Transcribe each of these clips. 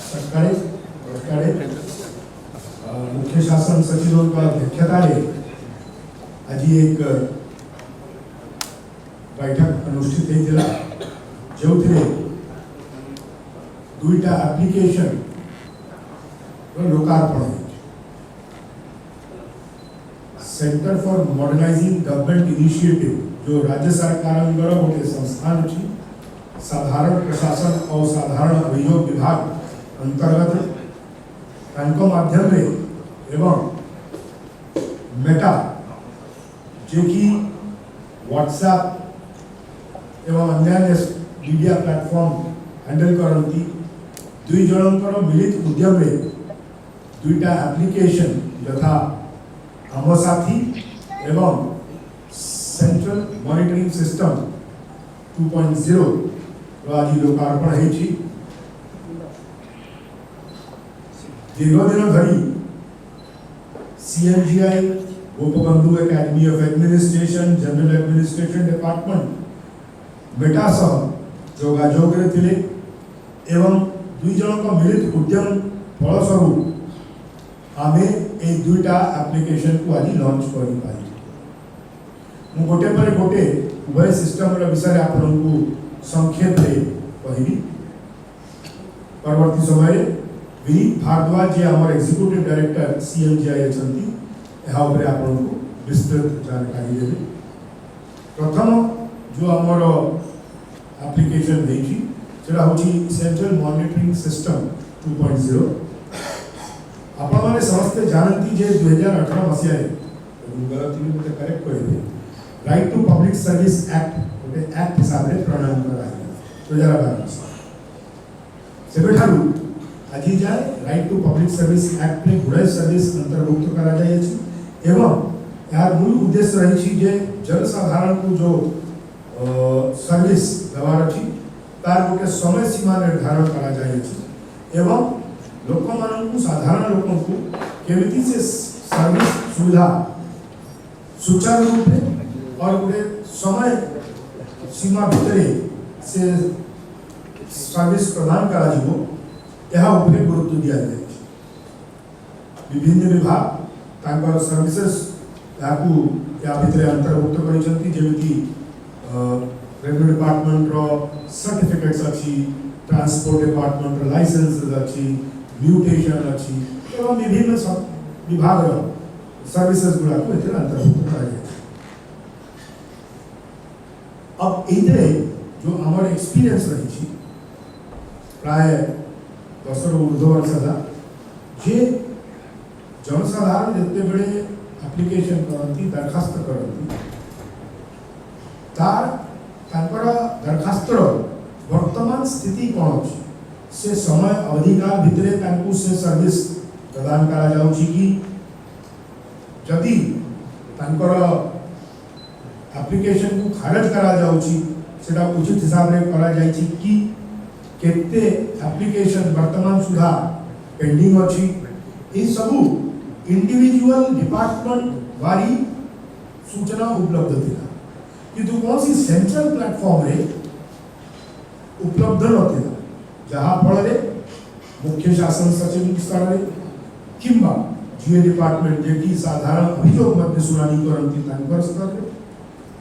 सकाळे मुख्य शासन सचिवों का अध्यक्षता आज एक बैठक अनुष्ठित होता जो दुईटा एप्लिकेशन लोकार्पण centre for modernising government initiative जो राज्य सरकार गोटे संस्थान अच्छी साधारण प्रशासन और साधारण अभियोग विभाग अंतर्गत माध्यम एवं मेटा जे कि व्हाट्सएप एवं अन्य मीडिया प्लेटफॉर्म हैंडल करती दुई जनकर मिलित उद्यम दुईटा एप्लिकेशन यथा आम साथी एवं सेंट्रल मॉनिटरिंग सिस्टम 2.0 आज लोकार्पण होती। दीर्घ दिन धरी CMGI Gopabandhu academy of administration general administration department Meta सह जोगाजोग रे एवं दुई जन को मिलित उद्यम फलस्वरूप आमे ए दुईटा एप्लिकेशन को आज लॉन्च कर पाई। मु गोटे पर गोटे उभय सिस्टम विषय आपको संक्षेप कहि। परवर्ती समय विनीत भारद्वाज जी आम एग्जीक्यूटिव डायरेक्टर CMGI अच्छा आपको विस्तृत जानकारी देवे। प्रथम जो आमर एप्लिकेशन है सेंट्रल मॉनिटरिंग सिस्टम 2.0। आपण मैंने समस्ते जानती जे 2018 मसीह गलती मत करेक्ट करेंगे right to public service act गोटे एक्ट हिसाब से प्रणायन कर 2012 से आज जाए right to public service act में गुड़ाई सर्विस अंतर्भुक्त करा जाए एवं यार मूल उद्देश्य रही जे जनसाधारण को जो सर्विस देवार अच्छी तार गोटे समय सीमा निर्धारण करा जाए एवं लोक मान साधारण लोक को केमिति से सर्विस सुविधा सुचारू रूप में और गोटे समय सीमा भितर से सर्विस प्रदान करा जीवो यह उपरे गुरुत्व दिया जाए। विभिन्न विभाग तांकर सर्विसेस याकू या भितर अंतर्भुक्त करिसंती जेमिति रेवेन्यू डिपार्टमेंट रो सर्टिफिकेट्स अच्छी ट्रांसपोर्ट डिपार्टमेंट रो लाइसेंसेस अच्छी म्यूटेशन अच्छी एवं विभिन्न विभाग रो सर्विसेस गुड़ा को इधर अंतर्भुक्त करा जाए। अब इधर जो हमारे एक्सपीरियंस रही प्राय 10 ऊर्ध वर्ष जे जनसाधारण जिते बड़े एप्लिकेशन करती दरखास्त करती तार दरखास्तर वर्तमान स्थिति कौन अच्छी से समय अवधिकाल भितर से सर्विस प्रदान करा जाउची कि जदि एप्लिकेशन को खारज करा जाउची सेटा उचित हिसाब रे करा जाइची कि केते एप्लिकेशन वर्तमान सुधा पेंडिंग अच्छी ये सबू इंडिविजुअल डिपार्टमेंट वारी सूचना उपलब्ध थिला किंतु कौन सी सेंट्रल प्लेटफॉर्म रे उपलब्ध नथिला जहाँ फल मुख्य शासन सचिव स्तर रे किंबा जीए डिपार्टमेंट जे कि साधारण अभियोग मध्य शुनानी करती तांकर स्तर रे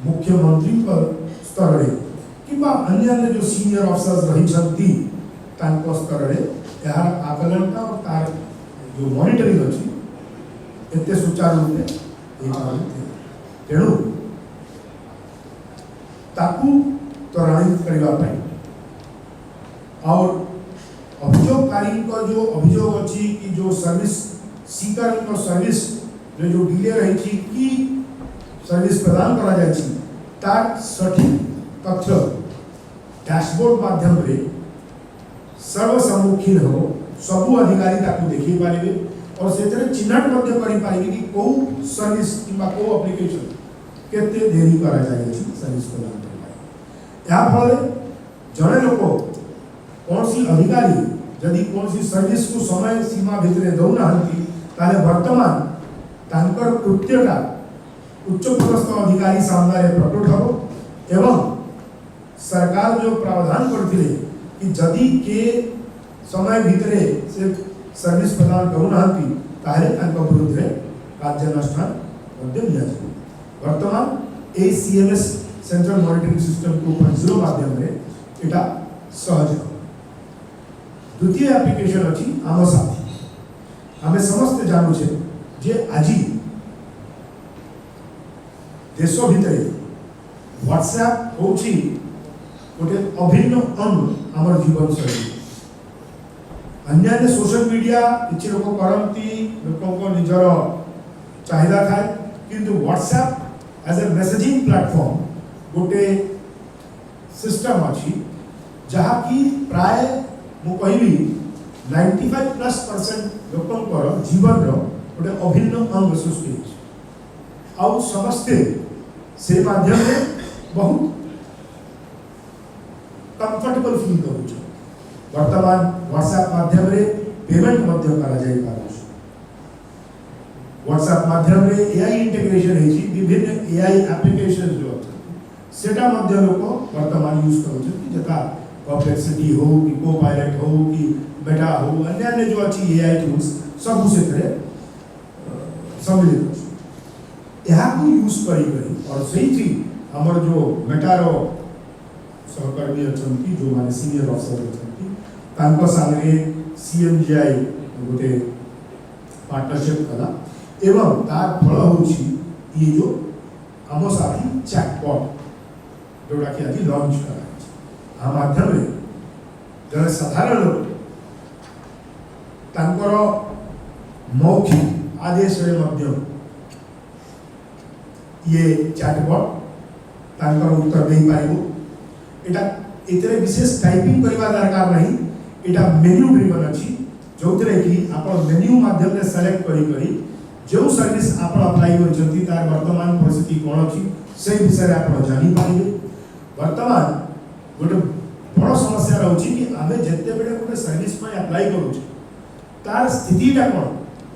मुख्यमंत्री स्तर रे किंबा अन्य जो सीनियर ऑफिसर्स रही तांको स्तर रे यार आकलन का और तार जो मॉनिटरिंग अच्छी एते सुचारू रूप से तेणु ताकू त्वरान्वित करबा पई और अभियोगकारी का जो अभियोग अच्छी कि जो सर्विस सीकर को सर्विस जो डिले रही कि सर्विस प्रदान करा जाए तार सठिक तथ्य डैशबोर्ड माध्यम रे सर्वसम्मुखीन हो सबु अधिकारी ताकू देखि पारिबे और सेतरे चिन्हट मध्य करि पारिबे कि को सर्विस किबा को एप्लिकेशन केते देरी करा जाय छी सर्विस प्रदान करबा। या फल जने लोक कौन सी अधिकारी यदि कौन सी सर्विस को समय सीमा भितर दौना हंती ताले वर्तमान तांकर कृत्यटा उच्च पदस्थ अधिकारी सामने प्रकट हो एवं सरकार जो प्रावधान करथिले कि जदि के समय भितरे से सर्विस प्रदान करूनाहांती ताहेले तांको विरुद्ध कार्यानुष्ठान मध्य लिया जाए। वर्तमान ए सीएमएस सेंट्रल मॉनिटरिंग सिस्टम 2.0 माध्यम रे एटा सहज। द्वितीय एप्लिकेशन अछि आम साथी। आमे समस्त जानू छे जे आजी देश भितरे व्हाट्सएप होची गोटे अभिन्न अंग आमर जीवन शैली। अन्य सोशल मीडिया किसी लोक करती लोक निजर चाहिदा थाए किंतु WhatsApp as a messaging platform गोटे सिस्टम अच्छी जहाँ की प्राय मु कहली 95% लोकंकर जीवन गोटे अभिन्न अंग सृष्टि आउ समस्ते से माध्यम बहुत कंफर्टेबल फील करूँ। वर्तमान व्हाट्सएप माध्यम रे पेमेंट मध्य करा जाय पारुछ। व्हाट्सएप माध्यम रे एआई इंटीग्रेशन है विभिन्न एआई एप्लीकेशन जो अछि सेटा मध्य लोक वर्तमान यूज करूछ जता परप्लेक्सिटी हो कि कोपायलट हो कि बेटा हो अन्य जो अछि एआई टूल्स सब से करे सम्मिलित अछि। यहा को यूज करी और सही थी हमर जो मेटारो सहकर्मी अछंती जो माने सीनियर ऑफिसर अछंती तांको संगे सीएमजीआई गोटे पार्टनरशिप कला एवं तार फल होची ये जो आम साथी चैटबॉट जोड़ा कि आज लॉन्च करा आ माध्यम रे जने साधारण लोक तांकर मौखिक आदेश रे मध्य ये चैटबॉट तांकर उत्तर दे पारिबो। एटा इतरे विशेष टाइपिंग करवा दरकार नहीं। एटा मेन्यू ड्रिवन अछि जोतरे कि आपण मेन्यू माध्यम से सेलेक्ट करी जो सर्विस आपण अप्लाई करछंती तार वर्तमान परिस्थिति कोन अछि से विषय आपण जानि पारिबे। वर्तमान गोटे बड़ समस्या रहउछि कि आमे जत्ते बेले गोटे सर्विस में अप्लाई करूछ तार स्थितिटा कोन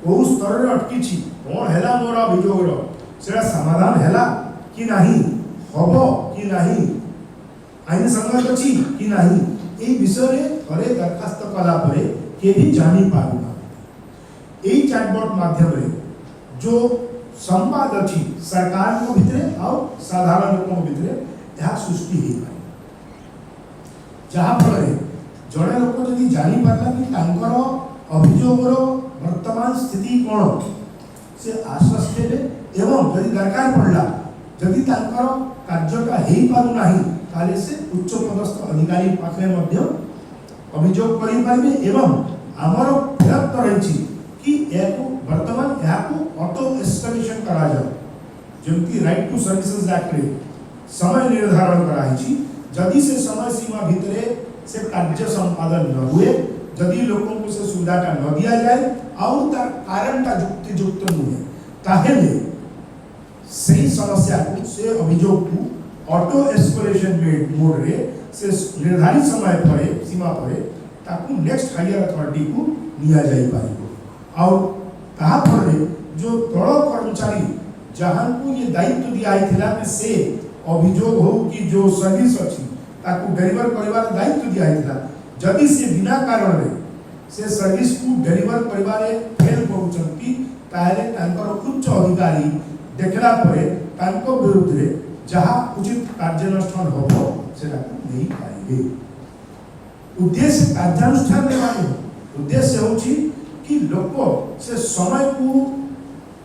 ओ स्तर रे अटकी छी कोन हैला मोर अभियोग रो सेरा समाधान हैला कि नाही हबो कि नाही आईन संगत अछि कि नाही ए विषय रे थरे दरखास्त कला परे के भी जानि पारुना। ए चैटबॉट माध्यम रे जो संवाद अछि सरकार को भितरे और साधारण लोक भितरे यह सृष्टि हे पारे जहाँ फल जड़े लोक जदि जानि पारला कि तांकर अभियोगर वर्तमान स्थिति कोन से आश्वास देले एवं जदि दरकार पड़ला जदि तांकर कार्यटा हेई पारु नाही ताले से उच्च पदस्थ अधिकारी पाखे मध्य अभियोग करि पारिबे एवं हमर प्रयत्न रहिछि कि एको वर्तमान याको ऑटो एस्केलेशन करा जाय जेमति राइट टू सर्विसेज एक्ट रे समय निर्धारण कराइछि जदि से समय सीमा भितरे से कार्य संपादन न हुए जदि लोगों को से सुविधाटा न दिया जाए और तार कारणटा युक्तियुक्त नुहे ताहेले सही समस्या को से अभियोग को ऑटो एस्केलेशन मोड रे से निर्धारित समय पर सीमा पर ताकू नेक्स्ट हायर अथॉरिटी को लिया जाई पारिबो और ताहा पर जो तळ कर्मचारी जहां को ये दायित्व दिया आइथिला कि से अभियोग हो कि जो सर्विस अछि ताकू डिलीवर करबार दायित्व दिया आइथिला जदि से बिना कारण रे से सर्विस को डिलीवर करबारे फेल करूचंती ताहेले तांकर उच्च अधिकारी देखला परे तांको विरुद्ध रे जहाँ उचित कार्यानुष्ठान होबो सेटा नहीं पाइबे। उद्देश्य कार्यानुष्ठान देवानो उद्देश्य होची कि लोक से समय को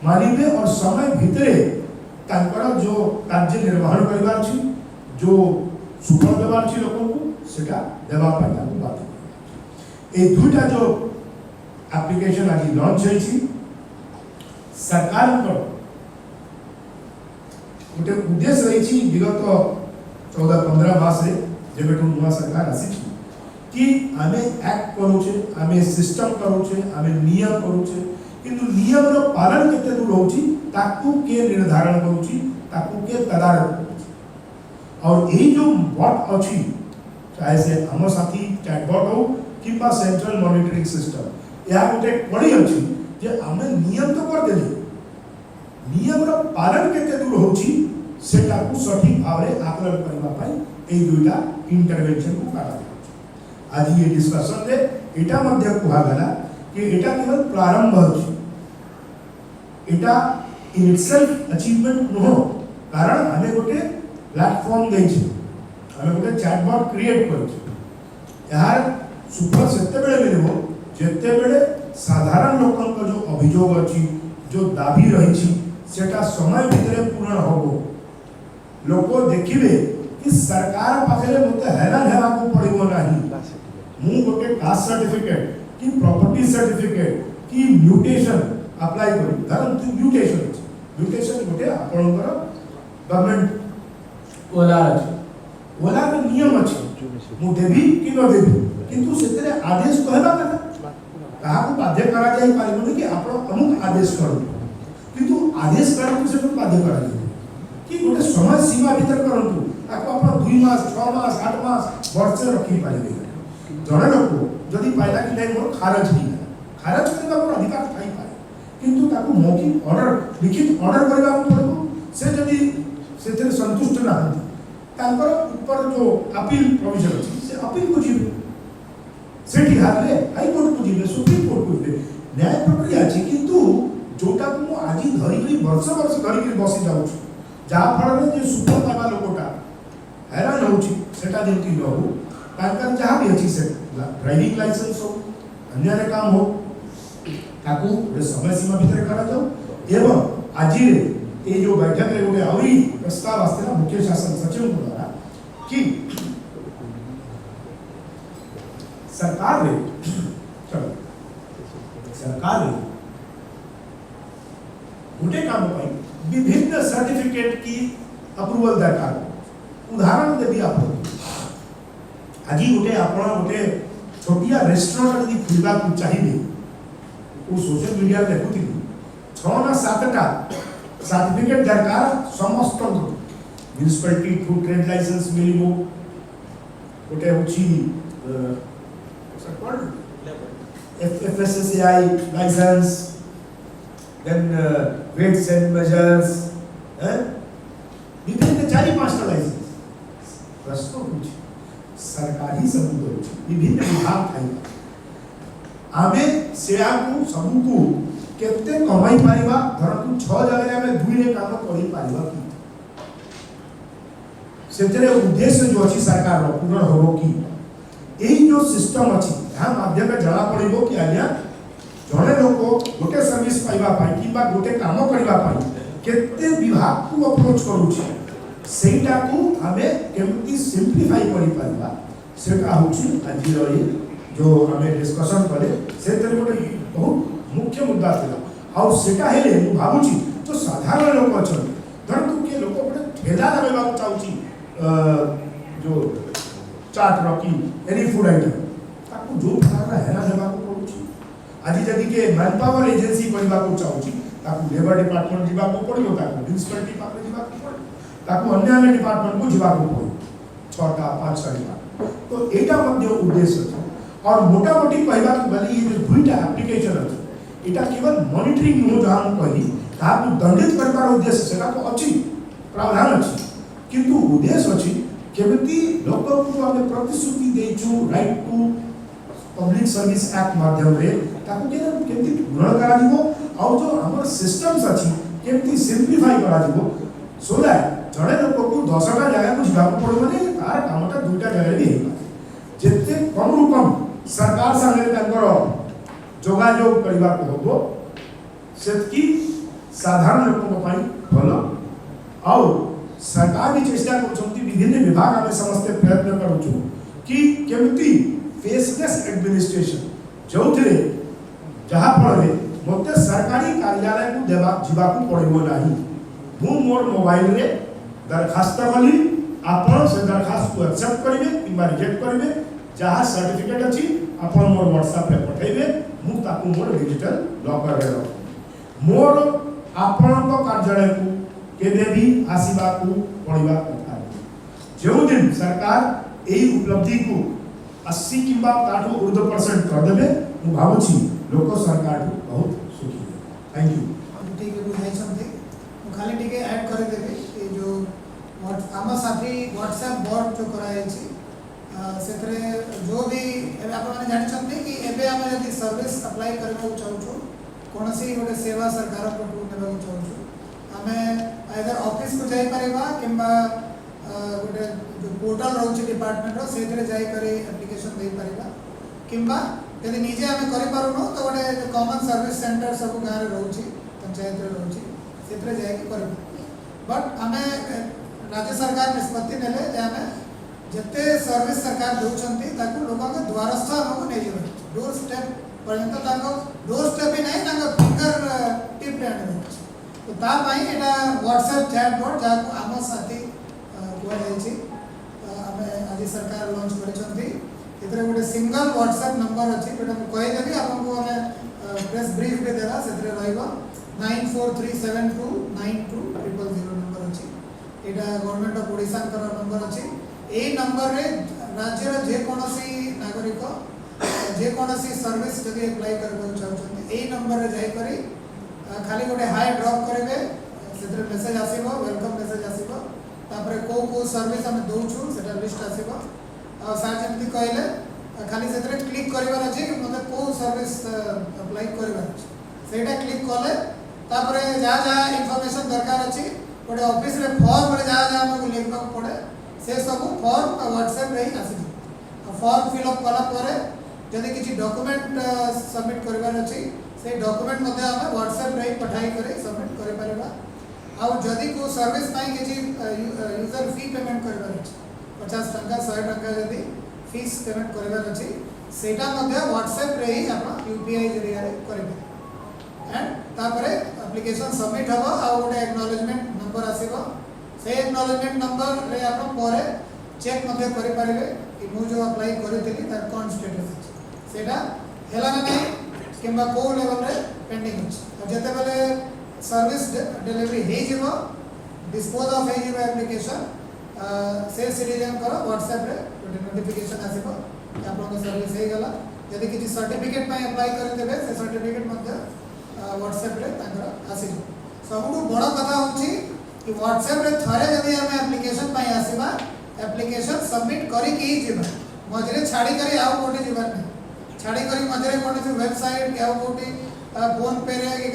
मानिबे और समय भितरे तांकर जो कार्य निर्वहन करबार छी जो सुफल देबार छी लोक को सेटा देबा पाइ ताकू बात ए दुटा जो एप्लीकेशन आज लॉन्च होई छी सरकार को गोटे उद्देश्य रही विगत 14-15 मास रे जेबेठू नुआ सरकार आसी कि आमे एक्ट करूछे आमे सिस्टम करूछे आमे नियम करूछे किंतु नियम रो पालन केते दूर होची ताकू के निर्धारण करूची ताकू के तदारक करूची और एही जो बॉट अछि चाहे से हम साथी चैटबॉट हो किबा सेंट्रल मॉनिटरिंग सिस्टम या गोटे पड़ी अछि जे आमे नियम तो कर देली नियम रो पालन केते दूर होची सेटा को सठिक भाव रे आकलन करबा पाई ए दुइटा इंटरवेंशन को करा आज ये डिस्कशन रे एटा मध्य कहगला कि एटा केवल प्रारंभ अछि, एटा इन इटसेल्फ अचीवमेंट नो, कारण हमें गोटे प्लेटफॉर्म दै छै, हमें गोटे चैटबॉट क्रिएट कर छै। यार सुफल सेते बेले मिलबो जेते बेले साधारण लोकन का जो अभियोग अछि, जो दाबी रही छी सेटा समय भितर पूर्ण होबो। लोको देखिबे कि सरकार पाखरे मते हैरान हेबा को पड़िबो नाही। मु गोटे कास्ट सर्टिफिकेट कि प्रॉपर्टी सर्टिफिकेट कि म्यूटेशन अप्लाई करी, धरम म्यूटेशन गोटे आपनकर गवर्नमेंट ओला अछि, ओला के नियम अछि, मु देबी कि न देबी, किंतु सेतरे आदेश कहला कथा कहा को बाध्य करा जाय पारिबो कि आपण अमुक आदेश करू, किंतु आदेश करन से बाध्य करा जाय कि गोटे समय सीमा भीतर करंतु, ताको आपण 2 मास 6 मास 8 मास वर्ष रखी पारिबे। जने लोक जदि पाइला कि नहीं मोर खारज ही खारज करबा को अधिकार थाई पाए, किंतु ताको मौखिक ऑर्डर लिखित ऑर्डर करबा को पड़ो, से जदि सेते संतुष्ट ना हन तांकर ऊपर जो अपील प्रोविजन अछि से अपील को जीवे, सेठी हाले हाई कोर्ट को जीवे, सुप्रीम कोर्ट को जीवे, न्याय प्रक्रिया अछि। किंतु जोटा को आज धरि वर्ष वर्ष धरि बसी जाउ जहाँ फल जे सुपर पाइबा लोकटा हैरान होउछि सेटा जेंति न हो, तांकर जहाँ भी अछि से ड्राइविंग लाइसेंस हो अन्य काम हो ताकू समय सीमा भीतर करा जाओ। एवं आज ये जो बैठक रे गोटे आउरी प्रस्ताव आस्तेला मुख्य शासन सचिव को द्वारा कि सरकार रे गोटे काम पाई विभिन्न सर्टिफिकेट की अप्रूवल दरकार। उदाहरण देबी आप आज गोटे आपण गोटे छोटिया रेस्टोरेंट यदि खुलवा को चाहिए, वो सोशल मीडिया देखुथि 6 ना 7टा सर्टिफिकेट दरकार समस्त म्युनिसिपैलिटी फूड ट्रेड लाइसेंस मिलिबो, गोटे होछि FSSAI licence, then weights and measures, विभिन्न 4-5टा लाइसेंस प्रश्न कुछ सरकारी सबूत विभिन्न विभाग थाई आमे सेया को सबको केते कमाई पारिबा, धरतु 6 जगह आमे 2 रे काम करि पारिबा कि सेतरे उद्देश्य जो अछि सरकार रो पूर्ण होबो कि एही जो सिस्टम अछि या माध्यम में जणा पड़िबो कि आज्ञा जणे लोक गोटे सर्विस पाइबा पाई किबा गोटे काम करबा पाई केते विभाग को अप्रोच करूछि, सेटा को हमें केमती सिंपलीफाई करि पाइबा सेटा होछि आज रे जो हमें डिस्कशन करे से तरी गोटे बहुत मुख्य मुद्दा थिला। और सेटा हेले मु भाबुछि तो साधारण लोक अछन धरतु के लोक गोटे ठेला लगाबा चाहूछि जो चाट रॉकी एनी फूड आइटम ताकू जो प्रकार हैरान हेबा को पड़ुछि। आज जदि के मैन पावर एजेंसी करबा को चाहूछि ताकू लेबर डिपार्टमेंट जीवा को पड़ियो, ताकू म्युनिसिपैलिटी पाखरे जीवा को पड़ियो, ताकू अन्य डिपार्टमेंट को जीवा को पड़ियो 6टा 5टा डिपार्टमेंट। तो एटा मध्य उद्देश्य अछि। और मोटा मोटी कहबा कि बली ये जो 2टा एप्लीकेशन अछि एटा केवल मॉनिटरिंग नो जहां हम कहि ताकू दंडित करबार उद्देश्य सेटा तो अछि, प्रावधान अछि, किंतु उद्देश्य अछि केमती लोक को हमें प्रतिश्रुति देछु right to public service act माध्यम रे ताकू केमती पूर्ण करा दिबो और जो हमर सिस्टम्स अछि केमती सिंपलीफाई करा दिबो सो दैट जड़े लोक को 10टा जगह को जीवा को पड़ो ने तार कामटा 2टा जगह भी हेबा जेते कम रु कम सरकार संगे तांकर जोगाजोग करबा को होबो सेतकी साधारण लोक को पाई भलो। और सरकार भी चेष्टा करछंती विभिन्न विभाग हमें समस्त प्रयत्न करूछु कि केमती फेसलेस एडमिनिस्ट्रेशन जोथरे जहाँ फल मत सरकारी कार्यालय को देवा जीवा को पड़ो ना। मु मोर मोबाइल रे दरखास्त कली आपण से दरखास्त को एक्सेप्ट करिवे कि रिजेक्ट करिवे, जहाँ सर्टिफिकेट अछि आपण मोर व्हाट्सएप रे पठेबे, मु ताकू मोर डिजिटल लॉकर रे रख मोर आपण को कार्यालय को केबे भी आसीबा को पड़िबा कथा। जो दिन सरकार एही उपलब्धि को 80 किंबा ताठो ऊर्ध्व% कर देबे मु भाबुछि लोक सरकार बहुत सुखी। Thank you. ठीक है, बुझाई समथिंग खाली टिके ऐड करे देबे ए जो आमा साथी व्हाट्सएप बॉट जो कराय छी से जो भी आपने जानते कि एबे आम जब सर्विस अप्लाई करने चाहूँ कौन सी गोटे सेवा सरकार पटू ने चाहूँ आम आइदर ऑफिस को जापर कि गोटे जो पोर्टल रोचे डिपार्टमेंट से एप्लिकेशन दे पार कि यदि निजे आम करूँ तो गोटे कॉमन सर्विस सेंटर सब गाँव में रोचे पंचायत रोचे से बट आम राज्य सरकार निष्पत्ति नेले आम जिते सर्विस सरकार दौरान लोक द्वारस्थ आमको नहीं डोर स्टेप पर्यटन डोर स्टेप ही नहीं फिंगर टिप आने तो तापाई यहाँ व्हाट्सएप चैटबॉट जहाँ आम साथी कहुई आम आज सरकार लॉन्च कर गोटे सिंगल व्हाट्सएप नंबर अच्छी जो कहीदेवी आपको आम प्रेस ब्रीफ भी देगा से 9437292000 नंबर अच्छी यहाँ गवर्नमेंट ऑफ ओडिशा नंबर अच्छी यही नंबर रे राज्य जेकोसी नागरिक जेकोसी सर्विस जब अप्लाई करने चाहते यही नंबर रे जाकर खाली गोटे हाई ड्रॉप करेंगे से मेसेज आसो वेलकम मेसेज आसो कौ कौ सर्विस आम दौचु से लिस्ट आसो सार जमी कहले खाली से क्लिक करार अच्छे कि मतलब कौ सर्विस अप्लाई करार अच्छे क्लिक कले जहाँ जहाँ इनफॉरमेशन दरकार अच्छी गोटे ऑफिस रे फॉर्म जहाँ जहाँ आमको लिखा पड़े से सब फॉर्म व्हाट्सएप रे ही आसी फॉर्म फिलअप कलापर जदि किसी डॉक्यूमेंट सबमिट करार अच्छी से डॉक्यूमेंट आम व्हाट्सएप रे ही पठाई कर सबमिट कर जदि को सर्विस किसी यूजर फी पेमेंट करार अच्छे 50 टंका 100 टंका जदि फीस पेमेंट करार अच्छी से व्हाट्सएप रे ही आप यूपीआई जरिया करेंगे एंड तापर एप्लिकेशन सबमिट हम आ गोटे एक्नॉलेजमेंट नंबर आसो से एक्नॉलेजमेंट नंबर रे आप पर चेक करें कि मुझे जो अप्लाई करी कौन स्टेटस अच्छे से है ना कि कौ लेवल रे पेंडिंग अच्छे जिते बेले सर्विस डिलीवरी हो डिस्पोज ऑफ हो एप्लिकेशन से सिटीजन कर व्हाट्सएप रे नोटिफिकेशन आसो कि आप सर्विस हो गला यदि किसी सर्टिफिकेट अप्लाई करदे से सर्टिफिकेट व्हाट्सएप रे आसी सब बड़ कथा हूँ कि व्हाट्सएप रे थरे जदि आम एप्लिकेशन आसवा एप्लिकेशन सबमिट करी मझे छाड़ी कर आउ कौटे जीवार नहीं छाड़ी कर मझे कौन वेबसाइट कि कौटी फोन पे रे कि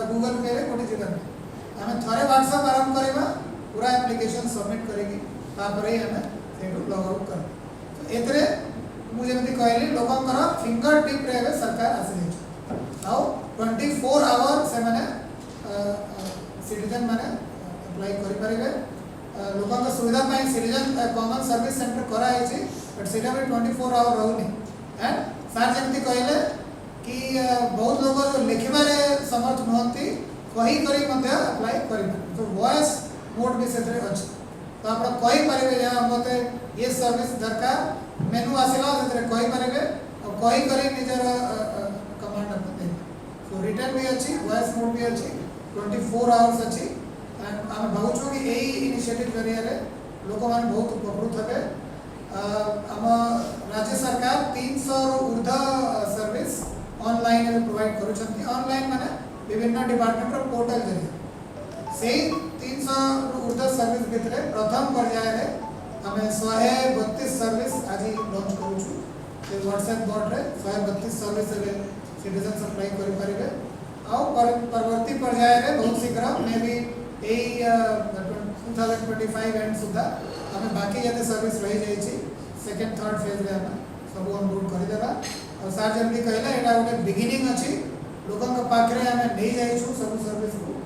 गूगल पे रे कौटे जीवार नहीं आम थरे व्हाट्सएप आरंभ करवा पूरा एप्लिकेशन सबमिट करी आम से लग आउट कर एथे मुझे कहली लोकंर फिंगर टिप रे सरकार आसी आउ 24 आवर से मैंने सिटीजन मैंने अप्लाई करें लोक सुविधा सिटीजन कॉमन सर्विस सेंटर कराई बट से 24 आवर रोनी एंड सार जमी कहले कि बहुत लोग जो लिखबार समर्थ नुहति कही अप्लाई कर तो वॉइस मोड भी से अच्छे तो आप कहींपर जहाँ मत ये सर्विस दरकार मेनू आसला से कहींपर और कही निजर कमांड अपने तो रिटर्न भी अच्छी वॉइस मोड भी अच्छी 24 आवर्स अच्छी एंड आम भावुँ कि यही इनिशिएटिव जरिया लोक मैंने बहुत उपकृत हे आम राज्य सरकार 300 ऊर्ध सर्विस ऑनलाइन प्रोवाइड करुँच माने विभिन्न डिपार्टमेंट पोर्टल जरिए से 300 ऊर्ध सर्विस भितर प्रथम पर्याय आम 132 सर्विस आज लॉन्च करूँ व्हाट्सएप बोर्ड रे 132 सर्विस सिटीजन अप्लाई करेंगे परवर्ती पर्याय बहुत शीघ्र मे भी यही 2025 एंड सुधा आम बाकी जब सर्विस रही जाइए सेकेंड थर्ड फेज रे आम सब ऑनबोर्ड करदेवा और सार जमी कहले यहाँ गोटे बिगिनिंग अच्छी लोकों पाखे आम नहीं जाइछू सब सर्विस को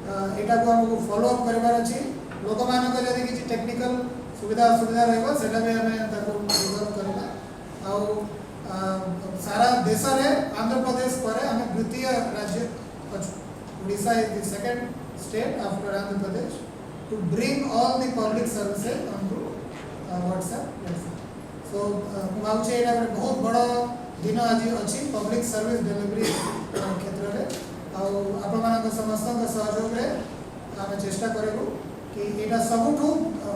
यहाँ को आमको फॉलो अप करार अच्छी लोक मान जब किसी टेक्निकल सुविधा असुविधा रहा भी आम डेभलप करवा सारा देश में आंध्र प्रदेश पर आम द्वितीय राज्य Odisha is the second state after Andhra Pradesh to bring all the public services on to WhatsApp platform so मुझे यहाँ बहुत बड़ दिन आज अच्छी पब्लिक सर्विस डिलीवरी क्षेत्र में आपण समस्त सहयोग आम चेष्टा करूँ कि यहाँ सबुठू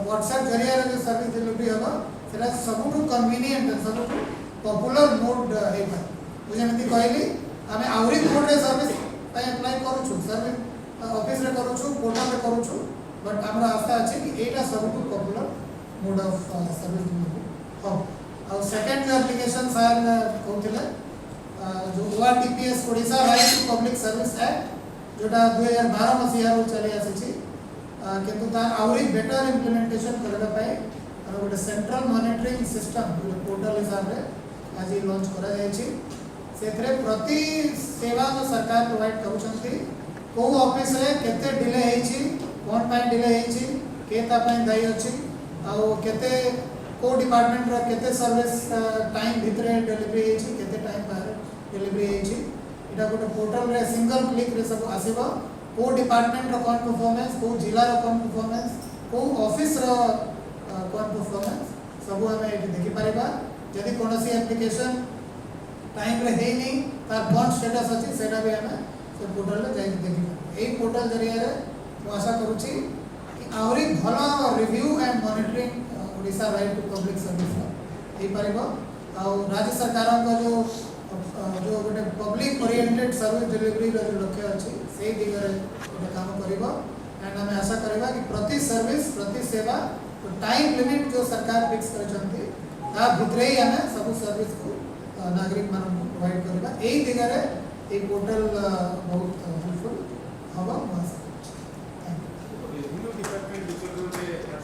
व्हाट्सएप जरिया जो सर्विस डिलीवरी हम से सबुठू कन्वीनियंट सबुठू पॉपुलर मोड है मुझे कहली आम आहरी मोड सर्विस अप्लाई करूँ सर्विस ऑफिस रे करूँ पोर्टल रे करूँ बट आम आशा अच्छे कि यहाँ सब पॉपुलर मोड ऑफ सर्विस हम और सेकंड जो एप्लीकेशन सर कहते जो ORTPS Odisha right to public service act जोटा 2012 मसीहा चली आसी किंतु तार आउरी बेटर इम्प्लीमेंटेशन करबा पाए गोटे सेंट्रल मॉनिटरिंग सिस्टम पोर्टल हिसाब रे आज लॉन्च करा जाय छी सेथरे प्रति सेवा जो सरकार प्रोवाइड करूछंती को ऑफिस रे केते डिले हेई छी कोन पाई डिले हेई छी केता पाई दाई अछि आ केते को डिपार्टमेंट रो केते सर्विस टाइम भितरे डिलीवरी हेई छी केते टाइम बाहर डिलीवरी हेई छी इटा गोटे पोर्टल रे सिंगल क्लिक रे सब आसीबो को डिपार्टमेंट रो कोन परफॉर्मेंस को जिला रो कोन परफॉर्मेंस को ऑफिस रो कोन परफॉर्मेंस सब हमें एठी देखि परिबा यदि कोनोसी एप्लीकेशन टाइम रे हेई नहीं तार कोन स्टेटस अछि सेटा भी हमें से पोर्टल रे जाई देखि एई पोर्टल जरिया रे मु आशा करूची कि आउरी भलो review and monitoring Odisha right to public service हे परिबो आ राज्य सरकार को जो गोटे पब्लिक ओरिएंटेड सर्विस डिलीवरी रो जो लक्ष्य अछि से दिगरे गोटे काम करिबो एंड हमें आशा करबा कि प्रति सर्विस प्रति सेवा तो टाइम लिमिट जो सरकार फिक्स करछंती ता भितरे ही हमें सब सर्विस को नागरिक मान प्रोवाइड करबा एई दिगरे ए पोर्टल बहुत हेल्पफुल हबो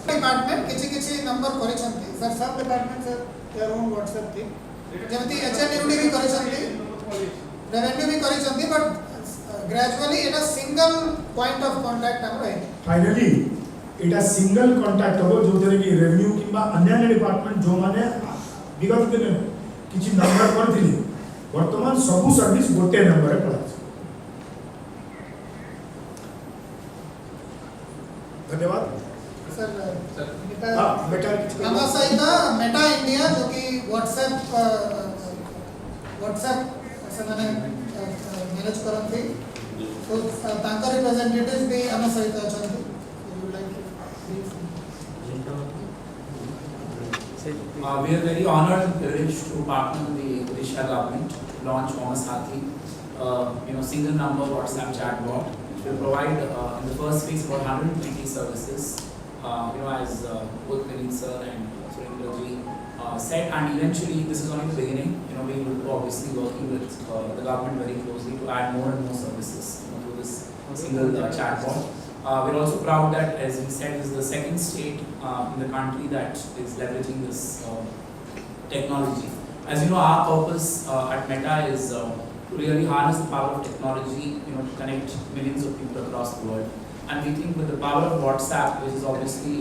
डिपार्टमेंट किछि नंबर करिसंती सर सब department sir their own WhatsApp थी जेमति HNUD भी करिसंती रेवेन्यू भी करिसंती but gradually Etah single point of contact हम रहे फाइनली एटा सिंगल कांटेक्ट हो जो थरे कि रेवेन्यू किबा अन्य डिपार्टमेंट जो माने विगत दिन किछि नंबर करथिले वर्तमान सब सर्विस गोटे नंबर रे पड़ा धन्यवाद सर बेटा हम सहित मेटा इंडिया जो कि व्हाट्सएप से मैंने मैनेज करती तो तांका रिप्रेजेंटेटिव्स भी हम सहित अछंती We are very honored and privileged to partner with the Odisha government to launch Mama Sathi, single number WhatsApp chatbot, which will provide in the first phase about 120 services. As both Vineet sir and Surendra ji said, and eventually this is only the beginning. We will be obviously working with the government very closely to add more and more services to this single chatbot. We're also proud that, as we said, this is the second state in the country that is leveraging this technology. As you know, our purpose at Meta is to really harness the power of technology, to connect millions of people across the world. And we think with the power of WhatsApp, which is obviously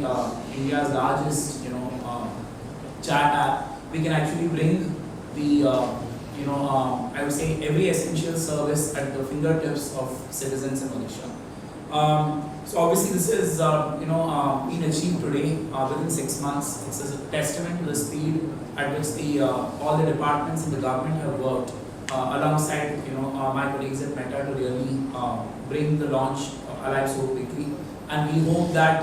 India's largest, chat app, we can actually bring the, I would say, every essential service at the fingertips of citizens in Odisha. So obviously this is, been achieved today within 6 months. It's a testament to the speed at which all the departments in the government have worked alongside, my colleagues at Meta to really bring the launch alive so quickly. And we hope that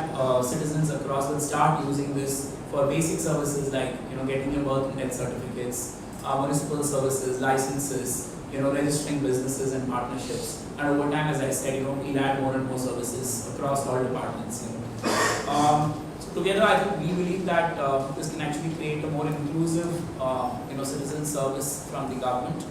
citizens across will start using this for basic services like, getting your birth and death certificates, municipal services, licenses, registering businesses and partnerships. And over time, as I said, we'll add more and more services across all departments. So together, I think we believe that this can actually create a more inclusive, citizen service from the government.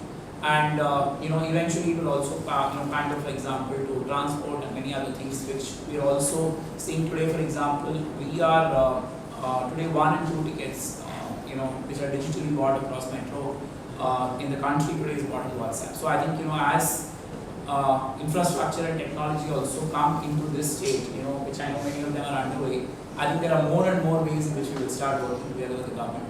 And eventually it will also kind of, for example, to transport and many other things which we are also seeing today. For example, we are today 1 and 2 tickets which are digitally bought across metro in the country today is bought on WhatsApp. So I think as infrastructure and technology also come into this state, which I know many of them are underway, I think there are more and more ways in which we will start working together with the government